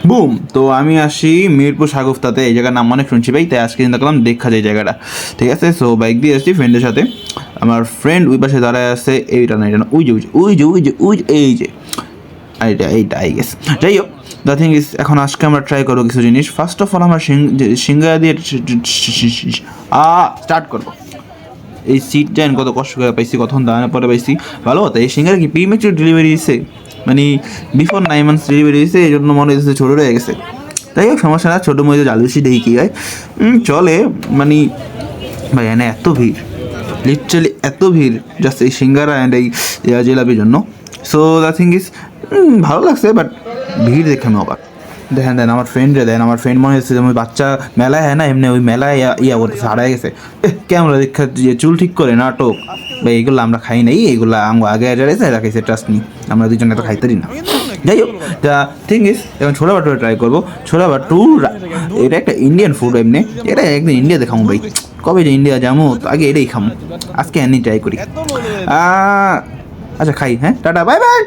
Broom. তো আমি আসি মিরপুর সাগুফতাতে, এই জায়গার নাম অনেক শুনছি ভাই, তাই আজকে চিন্তা করলাম দেখা যায় জায়গাটা। ঠিক আছে, সো বাইক দিয়ে আসছি ফ্রেন্ডের সাথে। আমার ফ্রেন্ড ওই পাশে দাঁড়ায় আছে, এইটা না এটা না, ওই যে এই যে এইটা আই গেস। যাই হোক, দ্য থিং ইজ এখন আজকে আমরা ট্রাই করবো কিছু জিনিস। ফার্স্ট অফ অল আমরা সিঙ্গারা দিয়ে স্টার্ট করবো। এই সিটটা কত কষ্ট করে পাইছি, কতক্ষণ দাঁড়ানোর পরে পাইছি। ভালো কথা, এই সিঙ্গারা কি প্রিমেচুর ডেলিভারি দিচ্ছে, মানে বিফোর 9 months ডেলিভারি দিচ্ছে, এই জন্য মনে হচ্ছে ছোটো রয়ে গেছে। তাই হোক, সমস্যা না, ছোটো মধ্যে জালুসি দেখি কী হয়, চলে। মানে ভাই এনে এত ভিড়, লিটারালি এত ভিড় জাস্ট এই সিঙ্গারা অ্যান্ড এই জিলাপির জন্য। সো দ্য থিং ইজ ভালো লাগছে, বাট ভিড় দেখে আমি অবাক। দেন আমার ফ্রেন্ডরে দেন, আমার ফ্রেন্ড মনে হচ্ছে যেমন বাচ্চা মেলায় হয় না, এমনি ওই মেলায় ইয়া করতেছে, হারাই গেছে। ক্যামেরা দেখা যে চুল ঠিক করে নাটক বা এইগুলো আমরা খাই নাই, এইগুলো আগে যাইছে রাখাইছে, ট্রাস্ট নি, আমরা দুজন এত খাইতেই না। যাই হোক, দ্য থিং ইজ এখন ছোলা ভাটুরা ট্রাই করবো। ছোলা ভাটুরা এটা একটা ইন্ডিয়ান ফুড, এমনি এটা একদিন ইন্ডিয়াতে খামো ভাই, কবে যে ইন্ডিয়া যাবো আগে এটাই খামো, আজকে এমনি ট্রাই করি। আচ্ছা খাই, হ্যাঁ, টাটা, বাই বাই।